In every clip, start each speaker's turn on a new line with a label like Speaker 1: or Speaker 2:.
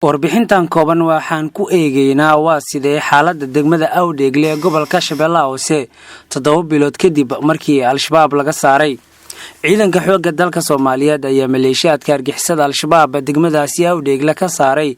Speaker 1: warbixintan kooban waxaan ku eegaynaa waa sidee xaaladda degmada Awdheegle ee gobolka Shabeellaha Hoose 7 bilood kadib markii Al-Shabaab laga saaray. ciidanka xoogga dalka Soomaaliyeed ayaa maleeshiyaadka argixisada Al-Shabaab degmadaasi Awdheegle ka saaray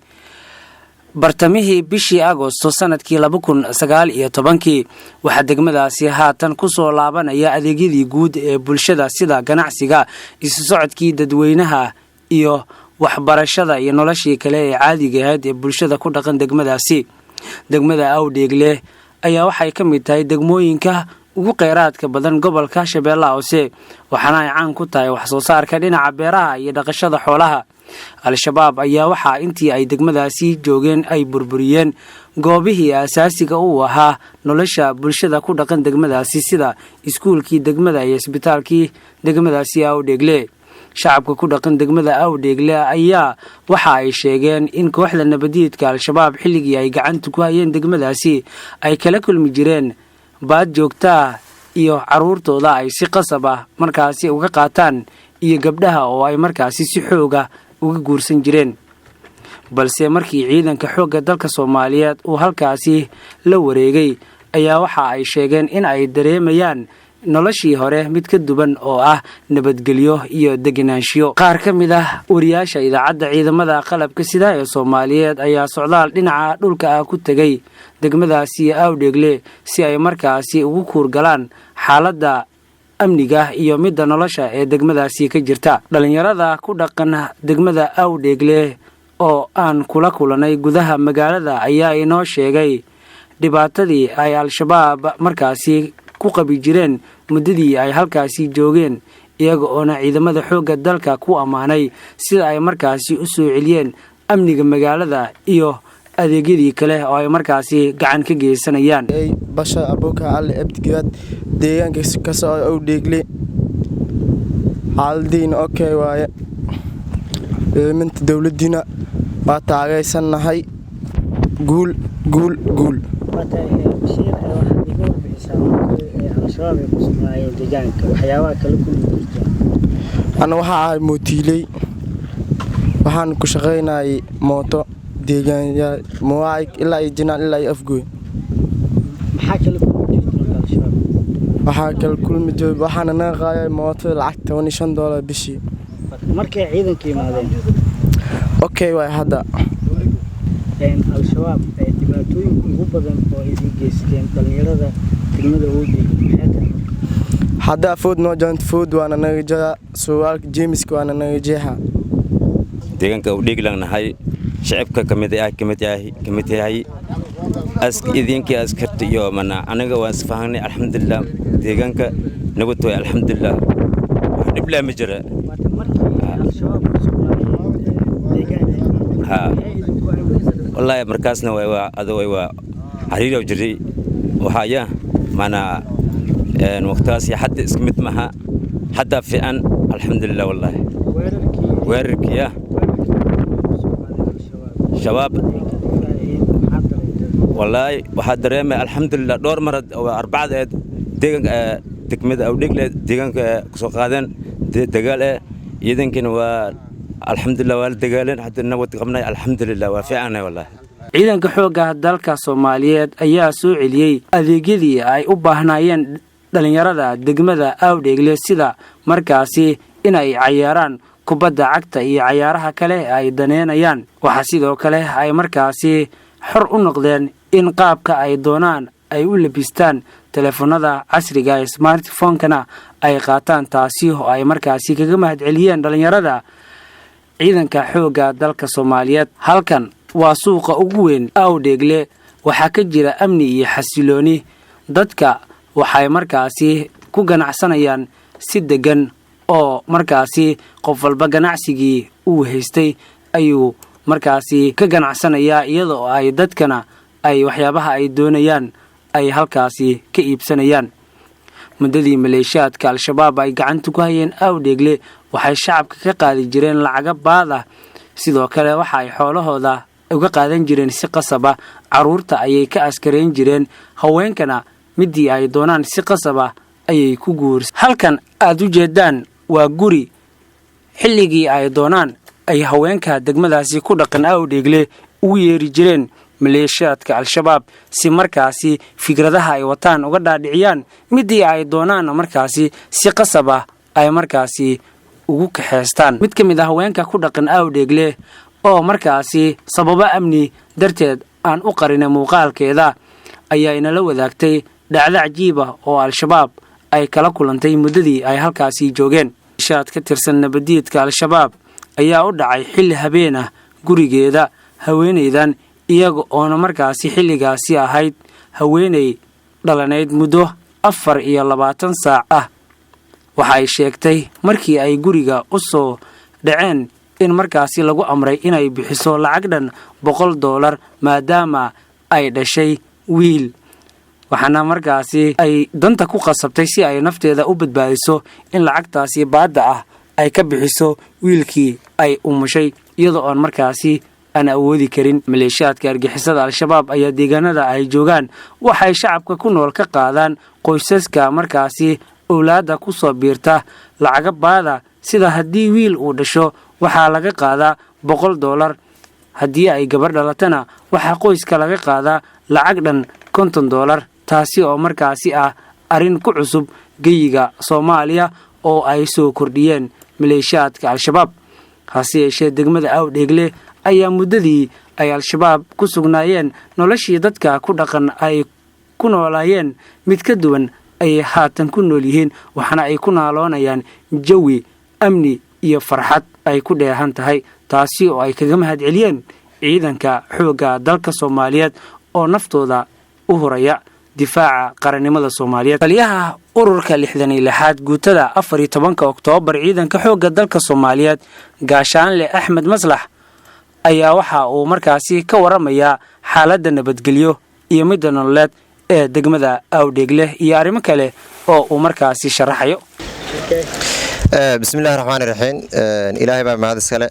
Speaker 1: bartamihii bishii Agoosto sanadkii 2019 waxa degmadaasi haatan ku soo laabanaya adeegyadii guud ee bulshada sida ganacsiga, isu socodkii dadweynaha iyo waxbarashada iyo noloshii kale ee caadiga ahayd ee bulshada ku dhaqan degmadaasi. degmada Awdheegle ayaa waxay ka mid tahay degmooyinka ugu qeyraadka badan gobolka Shabeellaha Hoose, waxaana ay caan ku tahay wax soo saarka dhinaca beeraha iyo dhaqashada xoolaha. Al-Shabaab ayaa waxa intii ay degmadaasi joogeen ay burburiyeen goobihii asaasiga u ahaa nolosha bulshada ku dhaqan degmadaasi sida iskuulkii degmada iyo isbitaalkii degmadaasi Awdheegle. shacabka ku dhaqan degmada Awdheegle ayaa waxa ay sheegeen in kooxda nabadiidka Al-Shabaab xilligii ay gacanta ku hayeen degmadaasi ay kala kulmi jireen baad joogta iyo caruurtooda ay si qasab ah markaasi uga qaataan iyo gabdhaha oo ay markaasi si xooga uga guursan jireen. balse markii ciidanka xoogga dalka Soomaaliyeed uu halkaasi la wareegay ayaa waxa ay sheegeen in ay dareemayaan noloshii hore mid ka duwan oo ah nabadgelyo iyo deganaanshiyo. qaar ka mid ah wariyaasha idaacadda ciidamada qalabka sida ee Soomaaliyeed ayaa socdaal dhinaca dhulka ah ku tagay degmadaasi Awdheegle si ay markaasi ugu kuurgalaan xaaladda amniga iyo midda nolosha ee degmadaasi ka jirta. dhalinyarada ku dhaqan degmada Awdheegle oo aan kula kulanay gudaha magaalada ayaa inoo sheegay dhibaatadii ay Al-Shabaab markaasi ku qabi jireen muddadii ay halkaasi joogeen, iyaga oo ciidamada xoogga dalka ku amaanay sida ay markaasi u soo celiyeen amniga magaalada iyo adeegyadii kale oo ay markaasi gacan ka geysanayaan.
Speaker 2: basha abuka ali abdigaad deegaanka ka soo Awdheegle haldiin okay waaye minta dawladina waa taageersanahay guul أنا waxaa mootilay waxaan ku shaqeynay mooto deegaan mooay ilaa jinaan ilaa afgooy maxaa kala kulmi joog waxaan naga qaaday mooto lacag $15 bishii
Speaker 3: markay ciidanka yimaadeen
Speaker 2: okay way hadda
Speaker 3: Al-Shabaab dhibaatooyin ugu badan oo ay geysteen dhalinyarada degmada Awdheegle
Speaker 2: hadda food no joint food waana naga jaa su'aal James waana naga jeexa
Speaker 4: deegaanka Awdheegle nahay shacabka kamid yahay idinki askarta iyo mana anaga waan isfahanay alxamdulillah deegaanka nabad way alxamdulillah dib la ma jira والله مركزنا waa xariir jiray waxaya mana waqtaasi hadda ismid maha hadda fiican alxamdulillah wallahi weerarkiya shabaab wallahi waxa dareemay alxamdulillah door marad oo arbacad deegaanka degmada Awdheegle deegaanka soo qaadeen dagaal ciidankina waa alxamdulillah waa dagaaleen hadda nabad qabnay alxamdulillah waa fiicanay wallahi.
Speaker 1: ciidanka xoogga dalka Soomaaliyeed ayaa soo celiyay adeegyadii ay u baahnayeen dhalinyarada degmada Awdheegle sida markaasi in ay ciyaaraan kubadda cagta iyo ciyaaraha kale ay daneenayaan. waxa sidoo kale ay markaasi xor u noqdeen in qaabka ay doonaan ay u labistaan telefoonada casriga ee smartphone-kana ay qaataan, taasi oo ay markaasi kaga mahadceliyeen dhalinyarada ciidanka xoogga dalka Soomaaliyeed. halkan waa suuqa ugu weyn Awdheegle, waxa ka jira amni iyo xasilooni. dadka waxay markaasi ku ganacsanayaan si degan oo markaasi qof walba ganacsigii uu haystay ayuu markaasi ka ganacsanayaa, iyadoo ay dadkana ay waxyaabaha ay doonayaan ay halkaasi ka iibsanayaan. muddadii maleeshiyaadka Al-Shabaab ay gacanta ku hayeen Awdheegle waxay shacabka ka qaadi jireen lacag baad ah, sidoo kale waxa ay xoolahooda uga qaadan jireen si qasab ah. caruurta ayay ka askareyn jireen, haweenkana midii ay doonaan si qasab ah ayay ku guursan. halkan aad u jeedaan waa guri xilligii ay doonaan ay haweenka degmadaasi ku dhaqan Awdheegle ugu yeeri jireen maleeshiyaadka al-shabaab si markaasi fikradaha ay wataan uga dhaadhiciyaan midii ay doonaan markaasi si qasab ah ay markaasi ugu kaxeystaan. mid ka mid ah haweenka ku dhaqan Awdheegle oo markaasi sababo amni darteed aan u qarin muuqaalkeeda ayaa inala wadaagtay dhacdo cajiib ah oo al-shabaab ay kala kulantay muddadii ay halkaasi joogeen. shaad ka tirsan nabadiidka al-shabaab ayaa u dhacay xilli habeen ah gurigeeda haweeneydan iyaga oo markaasi xilligaasi ahayd haweeney dhalaneyd muddo 24 saac ah. waxa ay sheegtay markii ay guriga u soo dhaceen in markaasi lagu amray inay bixiso lacag dhan $100 maadaama ay dhashay wiil, waxaana markaasi ay danta ku qasabtay si ay nafteeda u badbaadiso in lacagtaasi baada ah ay ka bixiso wiilkii ay umushay iyadoo aan markaasi aan awoodi karin. maleeshiyaadka argixisada al-shabaab ayaa deegaanada ay joogaan waxay shacabka ku nool ka qaadaan qoysaska markaasi awlaada ku soo biirta lacag baada, sida haddii wiil uu dhasho waxaa laga qaadaa $100, haddii ay gabar dhalatana waxaa qoyska laga qaadaa lacag dhan $50, taasi oo markaasi ah arrin ku cusub geyiga Soomaaliya oo ay soo kordhiyeen maleeshiyaadka al-shabaab. hase yeeshee degmada Awdheegle ayaa muddadii ay al-shabaab ku sugnaayeen noloshii dadka ku dhaqan ay ku noolaayeen mid ka duwan ay haatan ku nool yihiin, waxaana ay ku naaloonayaan jawi amni iyo farxad ay ku dheehan tahay, taasi oo ay kaga mahadceliyeen ciidanka xoogga dalka Soomaaliyeed oo naftooda u horaya difaaca qarannimada Soomaaliyeed. taliyaha ururka 66aad guutada 14 Oktoobar ciidanka xoogga dalka Soomaaliyeed gaashaanle Axmed Maslax ayaa waxa uu markaasi ka waramayaa xaaladda nabadgelyo iyo mid nololeed ee degmada Awdheegle iyo arrimo kale oo uu markaasi sharaxayo.
Speaker 5: bismillaahir rahmaanir rahiim. ilaahay baa mahad iskale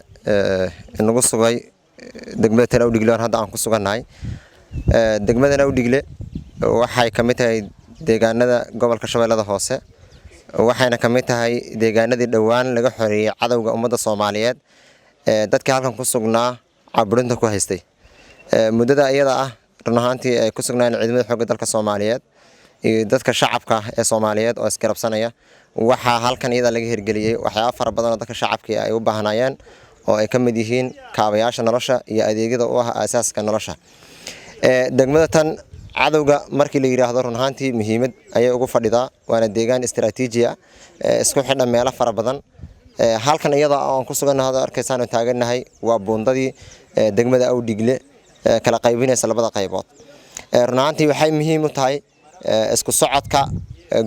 Speaker 5: inagu sugay degmada Awdheegle hadda aan ku sugannahay. degmada Awdheegle waxay ka mid tahay deegaanada gobolka Shabeellada Hoose, waxayna ka mid tahay deegaanadii dhawaan laga xoreeyay cadawga ummadda Soomaaliyeed dadka halkan ku sugnaa caburinta ku haystay. muddada iyada ah run ahaantii ay ku sugnaan ciidamada xoogga dalka Soomaaliyeed iyo dadka shacabka ee Soomaaliyeed oo iskarabsanaya waxa halkan iyada laga hirgeliyay waxyaabo fara badan oo dadka shacabka ay u baahanayeen oo ay ka mid yihiin kaabayaasha nolosha iyo adeegyada u ah asaaska nolosha. degmada tan cadawga markii la yiraahdo run ahaantii muhiimad ayay ugu fadhidaa, waana deegaan istiraatiiji ah isku xidhan meelo fara badan. halkan iyada aan ku sugannahay arkaysaan taaganahay waa buundadii degmada Awdheegle kala qaybinaysa labada qaybood. run ahaantii waxay muhiim u tahay isku socodka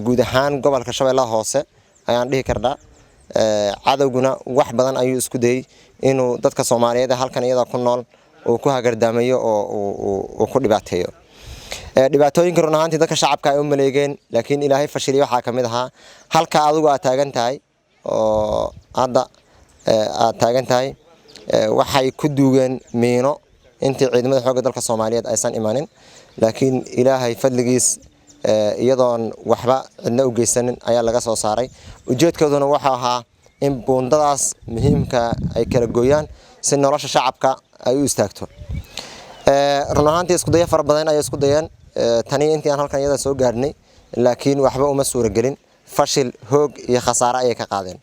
Speaker 5: guud ahaan gobolka Shabeellaha Hoose ayaan dhihi karnaa. cadawguna wax badan ayuu isku dayay inuu dadka Soomaaliyeed halkan iyada ku nool oo ku hagardaamayo oo ku dhibaateeyo. dhibaatooyinka run ahaantii dadka shacabka ay u maleegeen, laakiin Ilaahay fashilay waxa kamid ahaa halka adigu aad taagan tahay oo hadda aad taagan tahay waxay ku duugeen miino intii ciidamada xoogga dalka Soomaaliyeed aysan imaanin, laakiin Ilaahay fadligiis iyadoon waxba cidna u geysanin ayaa laga soo saaray. ujeedkooduna waxa ahaa in buundadaas muhiimka ay kala gooyaan si nolosha shacabka ay u istaagto. run ahaantii isku day fara badan ay isku dayeen tani intii aan halkan iyada soo gaarnay, laakiin waxba uma suuragelin. fashil hoog iyo khasaare ay ka qaadeen.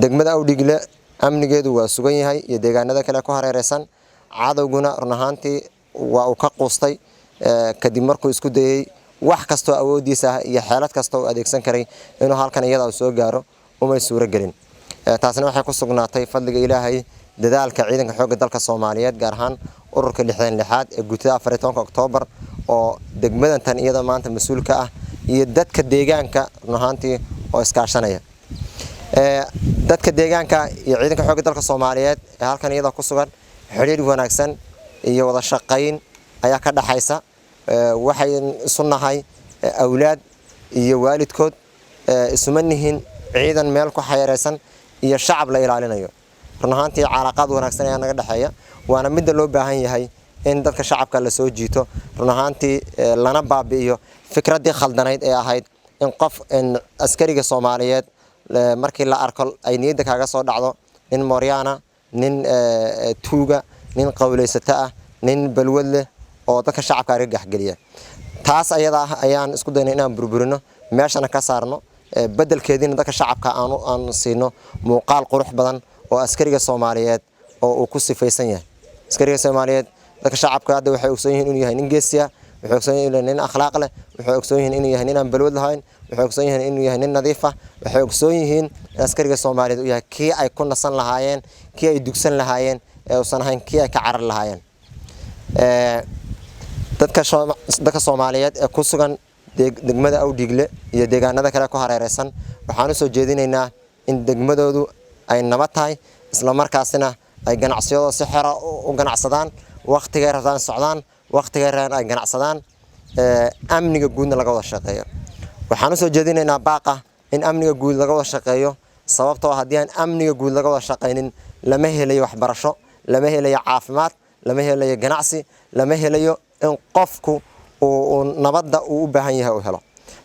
Speaker 5: degmada Awdheegle amnigeedu waa sugan yahay iyo deegaanada kale ku hareeraysan. cadawguna run ahaantii waa uu ka quustay kadib markuu isku dayay wax kasto awoodiisa iyo xeelad kasto oo adeegsan karay inuu halkan iyada soo gaaro uma suuragelin. taasna waxay ku sugnaatay fadliga Ilaahay, dadaalka ciidanka xoogga dalka Soomaaliyeed gaar ahaan ururka 66aad ee guutada 14 Oktoobar oo degmadan tan iyada maanta mas'uulka ah iyo dadka deegaanka run ahaantii oo iskaashanaya. dadka deegaanka iyo ciidanka xoogga dalka Soomaaliyeed ee halkan iyada ku sugan xiriir wanaagsan iyo wada shaqayn ayaa ka dhaxaysa. waxay sunnahay awlaad iyo waalidkood isumanihin ciidan meel ku xayiraysan iyo shacab la ilaalinayo. run ahaantii calaaqad wanaagsan ayaa naga dhaxeeya, waana mid loo baahan yahay in dadka shacabka la soo jiito run ahaantii lana baabi'iyo fikradii khaldanayd ee ahayd in qof askariga Soomaaliyeed markii la arko ay niyada kaga soo dhacdo nin mooryaana nin tuuga nin qawleysata ah nin balwad leh oo dadka shacabka argagax geliya taas ayada ayaan isku daynay inaan burburino meeshana ka saarno bedelkeedina dadka shacabka aan siino muuqaal qurux badan oo askariga Soomaaliyeed oo uu ku sifaysan yahay askariga Soomaaliyeed dadka shacabka hadda waxay ogsoon yihiin inuu yahay nin geesiya waxay ogsoon yihiin nin akhlaaq leh waxay ogsoon yihiin inuu yahay nin aan balwad lahayn waxay ogsoon yihiin inuu yahay nin nadiif ah waxay ogsoon yihiin askariga Soomaaliyeed uu yahay kii ay ku nasan lahaayeen kii ay dugsan lahaayeen ee uusan ahayn kii ay ka carar lahaayeen dadka Soomaaliyeed ee ku sugan degmada Awdhiigle iyo deegaanada kale ku hareeraysan waxaan u soo jeedinaynaa in degmadoodu ay nabad tahay isla markaasina ay ganacsiyada si xor ah u ganacsadaan waqtiga rabtaan socdaan waqtiga rabtaan ay ganacsadaan amniga guudna laga wada shaqeeyo waxaan u soo jeedinaynaa baaqa in amniga guud laga wada shaqeeyo sababtoo haddii aan amniga guud laga wada shaqeynin lama helayo waxbarasho lama helayo caafimaad lama helayo ganacsi lama helayo in qofku uu nabadda uu u baahan yahay uu helo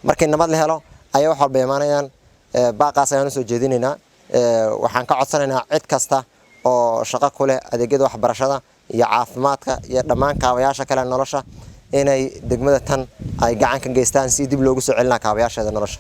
Speaker 5: markii nabad la helo ayaa wax walba imaanayaan baaqaas ayaan u soo jeedinaynaa waxaan ka codsanaynaa cid kasta oo shaqo ku leh adeegyada waxbarashada iyo caafimaadka iyo dhammaan kaabayaasha kale nolosha inay degmada tan ay gacan ka geystaan si dib loogu soo celinaa kaabayaasheeda nolosha